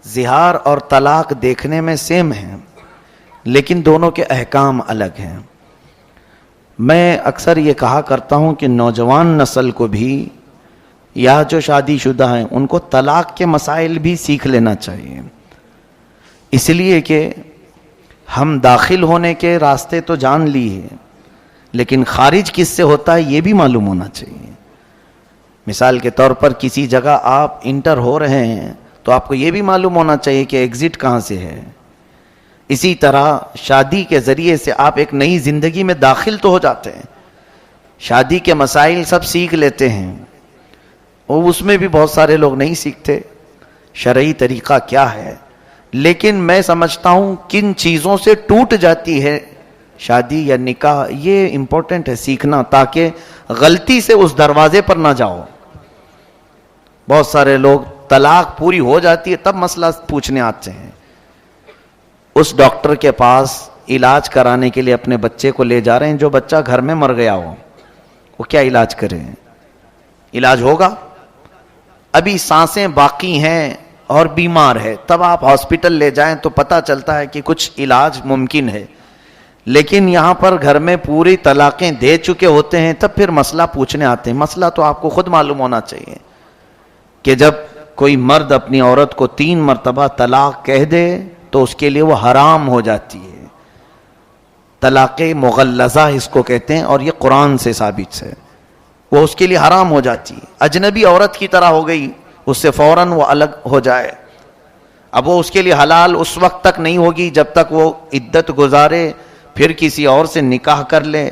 زہار اور طلاق دیکھنے میں سیم ہیں لیکن دونوں کے احکام الگ ہیں. میں اکثر یہ کہا کرتا ہوں کہ نوجوان نسل کو بھی یا جو شادی شدہ ہیں ان کو طلاق کے مسائل بھی سیکھ لینا چاہیے، اس لیے کہ ہم داخل ہونے کے راستے تو جان لیے لیکن خارج کس سے ہوتا ہے یہ بھی معلوم ہونا چاہیے. مثال کے طور پر کسی جگہ آپ انٹر ہو رہے ہیں تو آپ کو یہ بھی معلوم ہونا چاہیے کہ ایگزٹ کہاں سے ہے. اسی طرح شادی کے ذریعے سے آپ ایک نئی زندگی میں داخل تو ہو جاتے ہیں، شادی کے مسائل سب سیکھ لیتے ہیں، اور اس میں بھی بہت سارے لوگ نہیں سیکھتے شرعی طریقہ کیا ہے. لیکن میں سمجھتا ہوں کن چیزوں سے ٹوٹ جاتی ہے شادی یا نکاح، یہ امپورٹنٹ ہے سیکھنا تاکہ غلطی سے اس دروازے پر نہ جاؤ. بہت سارے لوگ طلاق پوری ہو جاتی ہے تب مسئلہ پوچھنے آتے ہیں. اس ڈاکٹر کے پاس علاج کرانے کے لیے اپنے بچے کو لے جا رہے ہیں جو بچہ گھر میں مر گیا ہو، وہ کیا علاج کریں؟ علاج ہوگا؟ ابھی سانسیں باقی ہیں اور بیمار ہے، تب آپ ہاسپٹل لے جائیں تو پتہ چلتا ہے کہ کچھ علاج ممکن ہے. لیکن یہاں پر گھر میں پوری طلاقیں دے چکے ہوتے ہیں تب پھر مسئلہ پوچھنے آتے ہیں. مسئلہ تو آپ کو خود معلوم ہونا چاہیے کہ جب کوئی مرد اپنی عورت کو 3 مرتبہ طلاق کہہ دے تو اس کے لیے وہ حرام ہو جاتی ہے. طلاق مغلظہ اس کو کہتے ہیں اور یہ قرآن سے ثابت ہے، وہ اس کے لیے حرام ہو جاتی ہے. اجنبی عورت کی طرح ہو گئی، اس سے فوراً وہ الگ ہو جائے. اب وہ اس کے لیے حلال اس وقت تک نہیں ہوگی جب تک وہ عدت گزارے، پھر کسی اور سے نکاح کر لے.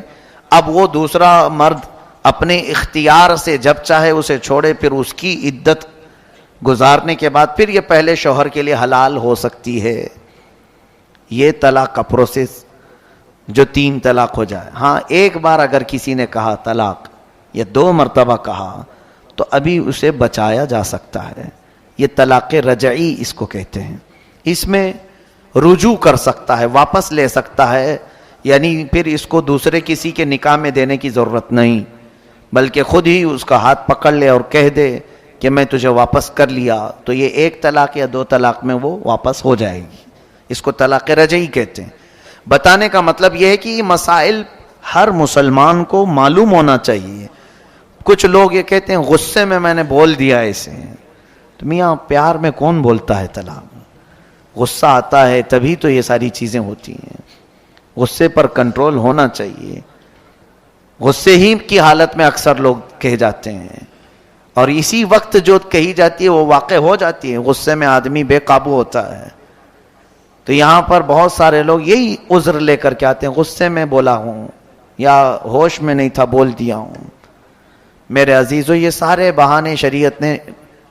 اب وہ دوسرا مرد اپنے اختیار سے جب چاہے اسے چھوڑے، پھر اس کی عدت گزارنے کے بعد پھر یہ پہلے شوہر کے لیے حلال ہو سکتی ہے. یہ طلاق کا پروسیس جو 3 طلاق ہو جائے. ہاں ایک بار اگر کسی نے کہا طلاق یا 2 مرتبہ کہا تو ابھی اسے بچایا جا سکتا ہے. یہ طلاق رجعی اس کو کہتے ہیں. اس میں رجوع کر سکتا ہے، واپس لے سکتا ہے، یعنی پھر اس کو دوسرے کسی کے نکاح میں دینے کی ضرورت نہیں، بلکہ خود ہی اس کا ہاتھ پکڑ لے اور کہہ دے کہ میں تجھے واپس کر لیا، تو یہ 1 طلاق یا 2 طلاق میں وہ واپس ہو جائے گی. اس کو طلاق رجعی کہتے ہیں. بتانے کا مطلب یہ ہے کہ یہ مسائل ہر مسلمان کو معلوم ہونا چاہیے. کچھ لوگ یہ کہتے ہیں غصے میں نے بول دیا اسے. تو میاں پیار میں کون بولتا ہے طلاق؟ غصہ آتا ہے تبھی تو یہ ساری چیزیں ہوتی ہیں. غصے پر کنٹرول ہونا چاہیے. غصے ہی کی حالت میں اکثر لوگ کہہ جاتے ہیں اور اسی وقت جو کہی جاتی ہے وہ واقع ہو جاتی ہے. غصے میں آدمی بے قابو ہوتا ہے. تو یہاں پر بہت سارے لوگ یہی عذر لے کر کے آتے ہیں، غصے میں بولا ہوں یا ہوش میں نہیں تھا بول دیا ہوں. میرے عزیزو، یہ سارے بہانے شریعت نے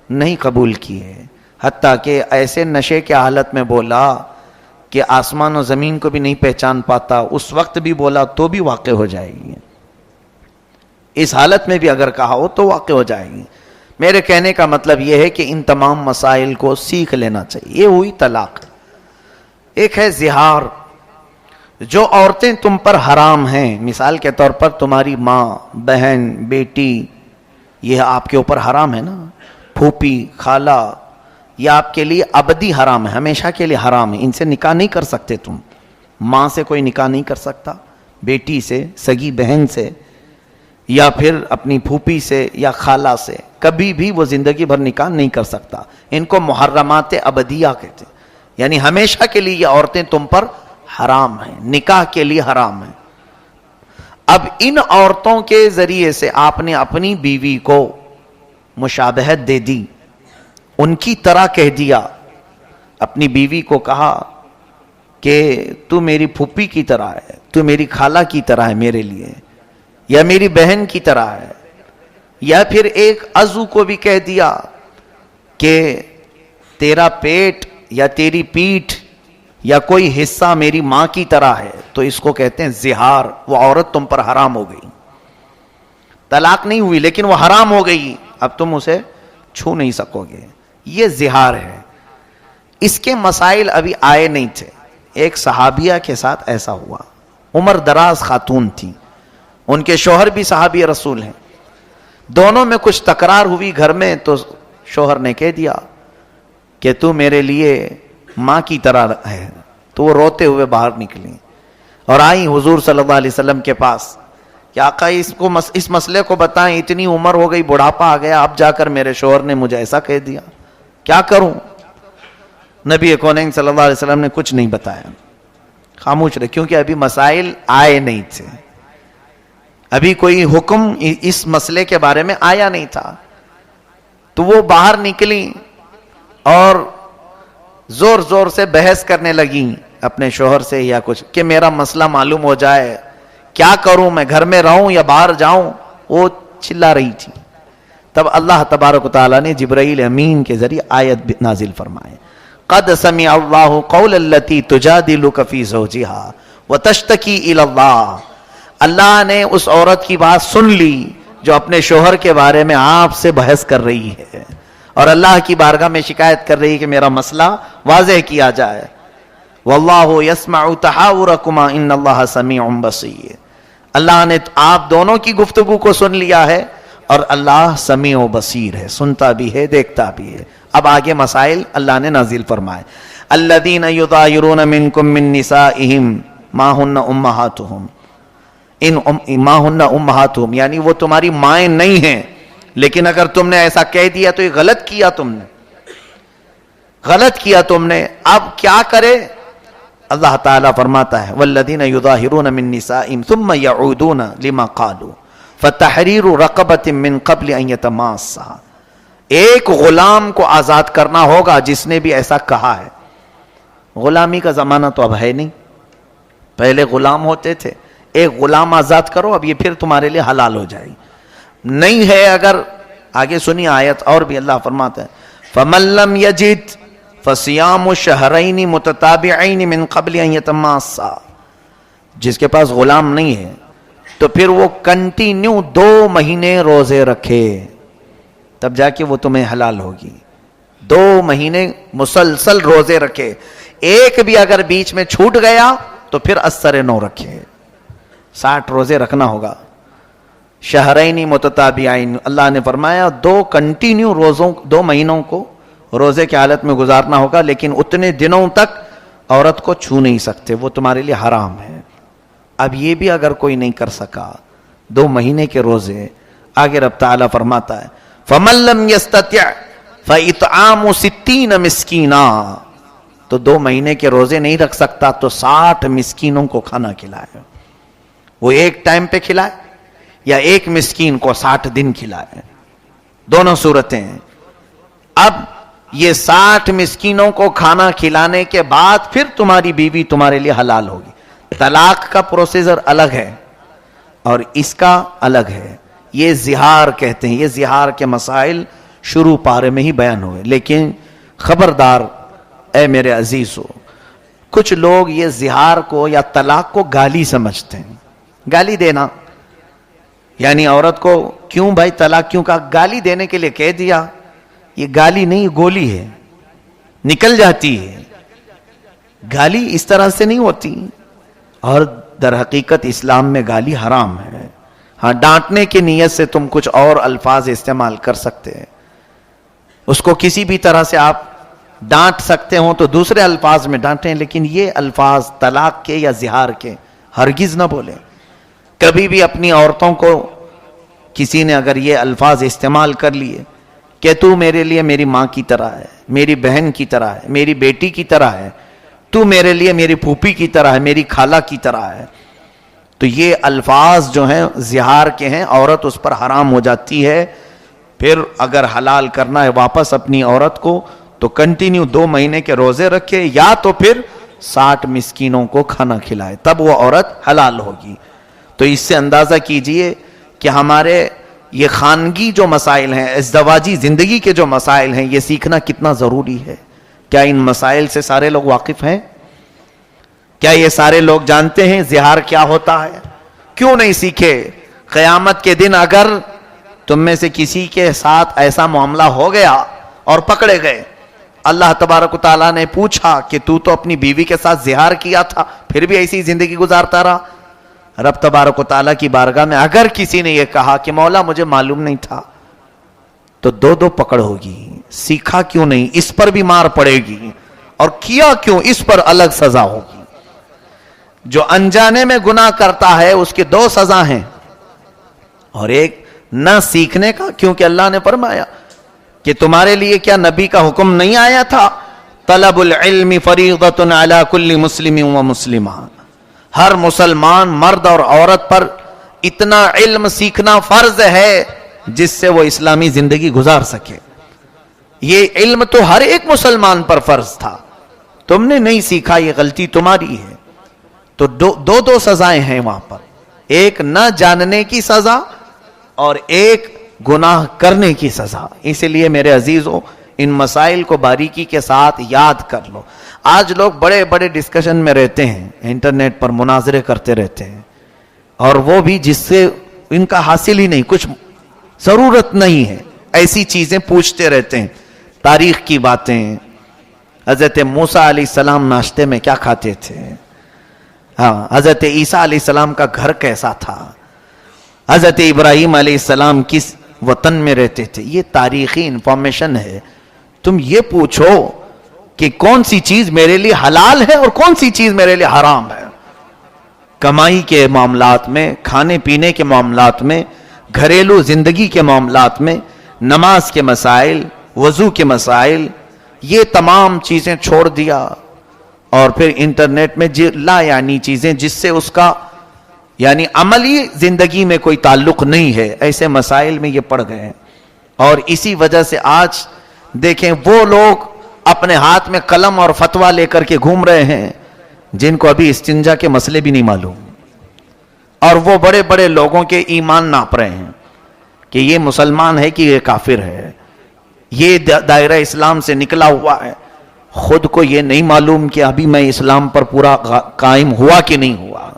نہیں قبول کیے. حتیٰ کہ ایسے نشے کے حالت میں بولا کہ آسمان و زمین کو بھی نہیں پہچان پاتا، اس وقت بھی بولا تو بھی واقع ہو جائے گی. اس حالت میں بھی اگر کہا ہو تو واقع ہو جائے گی. میرے کہنے کا مطلب یہ ہے کہ ان تمام مسائل کو سیکھ لینا چاہیے. یہ ہوئی طلاق. ایک ہے زہار. جو عورتیں تم پر حرام ہیں، مثال کے طور پر تمہاری ماں، بہن، بیٹی، یہ آپ کے اوپر حرام ہے نا. پھوپھی، خالہ، یہ آپ کے لیے ابدی حرام ہے، ہمیشہ کے لیے حرام ہے. ان سے نکاح نہیں کر سکتے تم. ماں سے کوئی نکاح نہیں کر سکتا، بیٹی سے، سگی بہن سے، یا پھر اپنی پھوپھی سے یا خالہ سے کبھی بھی وہ زندگی بھر نکاح نہیں کر سکتا. ان کو محرمات ابدیہ کہتے ہیں، یعنی ہمیشہ کے لیے یہ عورتیں تم پر حرام ہیں، نکاح کے لیے حرام ہیں. اب ان عورتوں کے ذریعے سے آپ نے اپنی بیوی کو مشابہت دے دی، ان کی طرح کہہ دیا. اپنی بیوی کو کہا کہ تو میری پھوپھی کی طرح ہے، تو میری خالہ کی طرح ہے میرے لیے، یا میری بہن کی طرح ہے. یا پھر ایک عضو کو بھی کہہ دیا کہ تیرا پیٹ یا تیری پیٹھ یا کوئی حصہ میری ماں کی طرح ہے، تو اس کو کہتے ہیں زہار. وہ عورت تم پر حرام ہو گئی. طلاق نہیں ہوئی لیکن وہ حرام ہو گئی، اب تم اسے چھو نہیں سکو گے. یہ زہار ہے. اس کے مسائل ابھی آئے نہیں تھے. ایک صحابیہ کے ساتھ ایسا ہوا. عمر دراز خاتون تھی، ان کے شوہر بھی صحابی رسول ہیں. دونوں میں کچھ تکرار ہوئی گھر میں، تو شوہر نے کہہ دیا کہ تو میرے لیے ماں کی طرح ہے. تو وہ روتے ہوئے باہر نکلی اور آئی حضور صلی اللہ علیہ وسلم کے پاس کہ آقا اس مسئلے کو بتائیں, اتنی عمر ہو گئی, بڑھاپا آ گیا, اب جا کر میرے شوہر نے مجھے ایسا کہہ دیا, کیا کروں؟ نبی کونین صلی اللہ علیہ وسلم نے کچھ نہیں بتایا, خاموش رہے, کیونکہ ابھی مسائل آئے نہیں تھے, ابھی کوئی حکم اس مسئلے کے بارے میں آیا نہیں تھا. تو وہ باہر نکلی اور زور زور سے بحث کرنے لگی اپنے شوہر سے یا کچھ, کہ میرا مسئلہ معلوم ہو جائے, کیا کروں, میں گھر میں رہوں یا باہر جاؤں. وہ چلا رہی تھی. تب اللہ تبارک و تعالیٰ نے جبرائیل امین کے ذریعے آیت نازل فرمائے, قد سمع اللہ قول التی تجادلک فی زوجہا وتشتکی الی اللہ. اللہ نے اس عورت کی بات سن لی جو اپنے شوہر کے بارے میں آپ سے بحث کر رہی ہے اور اللہ کی بارگاہ میں شکایت کر رہی ہے کہ میرا مسئلہ واضح کیا جائے. واللہ یسمع تحاورکما ان اللہ سمیع بصیر. اللہ نے آپ دونوں کی گفتگو کو سن لیا ہے اور اللہ سمیع و بصیر ہے, سنتا بھی ہے, دیکھتا بھی ہے. اب آگے مسائل اللہ نے نازل فرمائے. الذین یظاہرون منکم من نسائہم ما ہن امہاتہم, ما ہن امہاتہم یعنی وہ تمہاری مائیں نہیں ہیں, لیکن اگر تم نے ایسا کہہ دیا تو یہ غلط کیا تم نے, غلط کیا تم نے. اب کیا کرے؟ اللہ تعالیٰ فرماتا ہے والذین یظاہرون من نسائہم ثم یعودون لما قالوا فتحریر رقبۃ من قبل ان یتماسا. ایک غلام کو آزاد کرنا ہوگا جس نے بھی ایسا کہا ہے. غلامی کا زمانہ تو اب ہے نہیں, پہلے غلام ہوتے تھے, ایک غلام آزاد کرو, اب یہ پھر تمہارے لیے حلال ہو جائے گی. نہیں ہے اگر, آگے سنی آیت اور بھی اللہ فرماتا ہے فمن لم یجد فصیام شہرین متتابعین من قبل ان یتماسا. جس کے پاس غلام نہیں ہے تو پھر وہ کنٹینیو 2 مہینے روزے رکھے, تب جا کے وہ تمہیں حلال ہوگی. 2 مہینے مسلسل روزے رکھے, ایک بھی اگر بیچ میں چھوٹ گیا تو پھر اثر 9 رکھے. 60 روزے رکھنا ہوگا. شہرین متتابعین, اللہ نے فرمایا 2 کنٹینیو روزوں, 2 مہینوں کو روزے کی حالت میں گزارنا ہوگا, لیکن اتنے دنوں تک عورت کو چھو نہیں سکتے, وہ تمہارے لیے حرام ہے. اب یہ بھی اگر کوئی نہیں کر سکا 2 مہینے کے روزے, آگے رب تعالیٰ فرماتا ہے فَمَن لَّمْ يَسْتَطِعْ فَإِطْعَامُ 60 مسکینا. تو 2 مہینے کے روزے نہیں رکھ سکتا تو 60 مسکینوں کو کھانا کھلائے. وہ ایک ٹائم پہ کھلائے یا ایک مسکین کو 60 دن کھلائے, دونوں صورتیں ہیں. اب یہ 60 مسکینوں کو کھانا کھلانے کے بعد پھر تمہاری بیوی تمہارے لیے حلال ہوگی. طلاق کا پروسیجر الگ ہے اور اس کا الگ ہے. یہ زہار کہتے ہیں. یہ زہار کے مسائل شروع پارے میں ہی بیان ہوئے, لیکن خبردار اے میرے عزیزو, کچھ لوگ یہ زہار کو یا طلاق کو گالی سمجھتے ہیں. گالی دینا یعنی عورت کو کیوں بھائی طلاق کیوں کہا, گالی دینے کے لیے کہہ دیا. یہ گالی نہیں, گولی ہے, نکل جاتی ہے. گالی اس طرح سے نہیں ہوتی, اور در حقیقت اسلام میں گالی حرام ہے. ہاں, ڈانٹنے کی نیت سے تم کچھ اور الفاظ استعمال کر سکتے ہیں, اس کو کسی بھی طرح سے آپ ڈانٹ سکتے ہوں تو دوسرے الفاظ میں ڈانٹیں, لیکن یہ الفاظ طلاق کے یا زہار کے ہرگز نہ بولیں. کبھی بھی اپنی عورتوں کو کسی نے اگر یہ الفاظ استعمال کر لیے کہ تو میرے لیے میری ماں کی طرح ہے, میری بہن کی طرح ہے, میری بیٹی کی طرح ہے, تو میرے لیے میری پھوپھی کی طرح ہے, میری خالہ کی طرح ہے, تو یہ الفاظ جو ہیں زہار کے ہیں, عورت اس پر حرام ہو جاتی ہے. پھر اگر حلال کرنا ہے واپس اپنی عورت کو تو کنٹینیو 2 مہینے کے روزے رکھے یا تو پھر 60 مسکینوں کو کھانا کھلائے, تب وہ عورت حلال ہوگی. تو اس سے اندازہ کیجئے کہ ہمارے یہ خانگی جو مسائل ہیں, ازدواجی زندگی کے جو مسائل ہیں, یہ سیکھنا کتنا ضروری ہے. کیا ان مسائل سے سارے لوگ واقف ہیں؟ کیا یہ سارے لوگ جانتے ہیں زہار کیا ہوتا ہے؟ کیوں نہیں سیکھے؟ قیامت کے دن اگر تم میں سے کسی کے ساتھ ایسا معاملہ ہو گیا اور پکڑے گئے, اللہ تبارک و تعالیٰ نے پوچھا کہ تو اپنی بیوی کے ساتھ زہار کیا تھا پھر بھی ایسی زندگی گزارتا رہا, رب تبارک و تعالیٰ کی بارگاہ میں اگر کسی نے یہ کہا کہ مولا مجھے معلوم نہیں تھا, تو دو دو پکڑ ہوگی. سیکھا کیوں نہیں, اس پر بھی مار پڑے گی, اور کیا کیوں, اس پر الگ سزا ہوگی. جو انجانے میں گناہ کرتا ہے اس کی دو سزا ہیں, اور ایک نہ سیکھنے کا, کیونکہ اللہ نے فرمایا کہ تمہارے لیے کیا نبی کا حکم نہیں آیا تھا, طلب العلم فریضۃ علی کل مسلم و مسلمہ, ہر مسلمان مرد اور عورت پر اتنا علم سیکھنا فرض ہے جس سے وہ اسلامی زندگی گزار سکے. یہ علم تو ہر ایک مسلمان پر فرض تھا, تم نے نہیں سیکھا, یہ غلطی تمہاری ہے. تو دو سزائیں ہیں وہاں پر, ایک نہ جاننے کی سزا اور ایک گناہ کرنے کی سزا. اسی لیے میرے عزیزوں, ان مسائل کو باریکی کے ساتھ یاد کر لو. آج لوگ بڑے بڑے ڈسکشن میں رہتے ہیں, انٹرنیٹ پر مناظرے کرتے رہتے ہیں, اور وہ بھی جس سے ان کا حاصل ہی نہیں, کچھ ضرورت نہیں ہے, ایسی چیزیں پوچھتے رہتے ہیں, تاریخ کی باتیں. حضرت موسیٰ علیہ السلام ناشتے میں کیا کھاتے تھے, ہاں, حضرت عیسیٰ علیہ السلام کا گھر کیسا تھا, حضرت ابراہیم علیہ السلام کس وطن میں رہتے تھے, یہ تاریخی انفارمیشن ہے. تم یہ پوچھو کہ کون سی چیز میرے لیے حلال ہے اور کون سی چیز میرے لیے حرام ہے. کمائی کے معاملات میں, کھانے پینے کے معاملات میں, گھریلو زندگی کے معاملات میں, نماز کے مسائل, وضو کے مسائل, یہ تمام چیزیں چھوڑ دیا, اور پھر انٹرنیٹ میں لا یعنی چیزیں جس سے اس کا یعنی عملی زندگی میں کوئی تعلق نہیں ہے, ایسے مسائل میں یہ پڑ گئے. اور اسی وجہ سے آج دیکھیں وہ لوگ اپنے ہاتھ میں قلم اور فتویٰ لے کر کے گھوم رہے ہیں جن کو ابھی استنجا کے مسئلے بھی نہیں معلوم, اور وہ بڑے بڑے لوگوں کے ایمان ناپ رہے ہیں کہ یہ مسلمان ہے کہ یہ کافر ہے, یہ دائرہ اسلام سے نکلا ہوا ہے. خود کو یہ نہیں معلوم کہ ابھی میں اسلام پر پورا قائم ہوا کہ نہیں ہوا.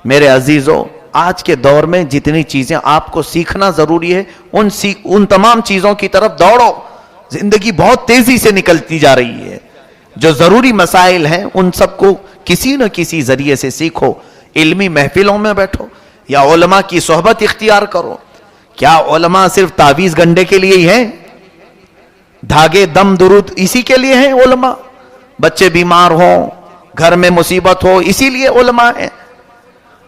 میرے عزیزوں, آج کے دور میں جتنی چیزیں آپ کو سیکھنا ضروری ہے ان تمام چیزوں کی طرف دوڑو. زندگی بہت تیزی سے نکلتی جا رہی ہے. جو ضروری مسائل ہیں ان سب کو کسی نہ کسی ذریعے سے سیکھو, علمی محفلوں میں بیٹھو یا علماء کی صحبت اختیار کرو. کیا علماء صرف تعویذ گنڈے کے لیے ہی ہیں, دھاگے دم درود اسی کے لیے ہیں علماء؟ بچے بیمار ہوں, گھر میں مصیبت ہو, اسی لیے علماء ہیں؟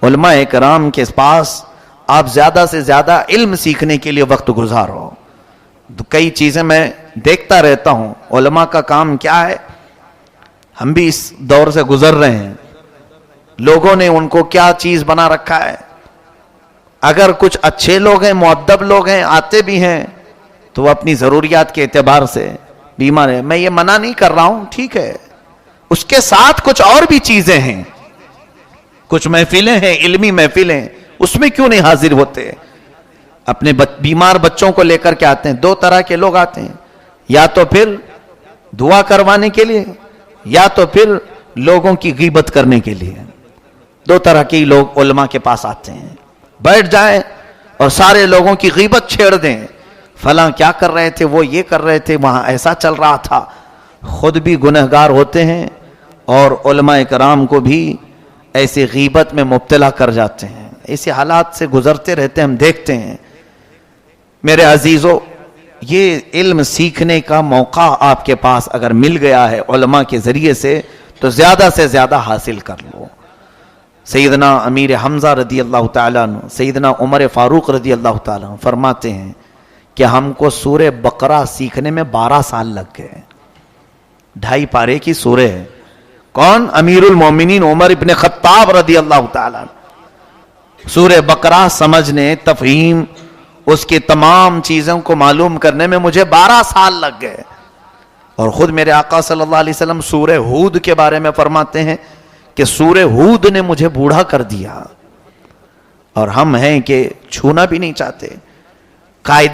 علماء کرام کے پاس آپ زیادہ سے زیادہ علم سیکھنے کے لیے وقت گزارو. کئی چیزیں میں دیکھتا رہتا ہوں, علماء کا کام کیا ہے, ہم بھی اس دور سے گزر رہے ہیں, لوگوں نے ان کو کیا چیز بنا رکھا ہے. اگر کچھ اچھے لوگ ہیں, مؤدب لوگ ہیں, آتے بھی ہیں, تو وہ اپنی ضروریات کے اعتبار سے بیمار ہے. میں یہ منع نہیں کر رہا ہوں, ٹھیک ہے, اس کے ساتھ کچھ اور بھی چیزیں ہیں, کچھ محفلیں ہیں, علمی محفلیں, اس میں کیوں نہیں حاضر ہوتے؟ اپنے بیمار بچوں کو لے کر کے آتے ہیں. دو طرح کے لوگ آتے ہیں, یا تو پھر دعا کروانے کے لیے, یا تو پھر لوگوں کی غیبت کرنے کے لیے. دو طرح کے لوگ علماء کے پاس آتے ہیں, بیٹھ جائیں اور سارے لوگوں کی غیبت چھیڑ دیں. فلاں کیا کر رہے تھے, وہ یہ کر رہے تھے, وہاں ایسا چل رہا تھا. خود بھی گنہگار ہوتے ہیں اور علماء کرام کو بھی ایسے غیبت میں مبتلا کر جاتے ہیں. ایسے حالات سے گزرتے رہتے ہیں, ہم دیکھتے ہیں. میرے عزیزو, یہ علم سیکھنے کا موقع آپ کے پاس اگر مل گیا ہے علماء کے ذریعے سے, تو زیادہ سے زیادہ حاصل کر لو. سیدنا امیر حمزہ رضی اللہ تعالیٰ عنہ, سیدنا عمر فاروق رضی اللہ تعالیٰ عنہ فرماتے ہیں کہ ہم کو سورہ بقرہ سیکھنے میں 12 سال لگ گئے. 2.5 پارے کی سورہ ہے. کون؟ امیر المومنین عمر ابن خطاب رضی اللہ تعالیٰ عنہ. سورہ بقرہ سمجھنے, تفہیم, اس کی تمام چیزوں کو معلوم کرنے میں مجھے 12 سال لگ گئے. اور خود میرے آقا صلی اللہ علیہ وسلم سورہ ہود کے بارے میں فرماتے ہیں کہ سورہ ہود نے مجھے بوڑھا کر دیا, اور ہم ہیں کہ چھونا بھی نہیں چاہتے. قاعدے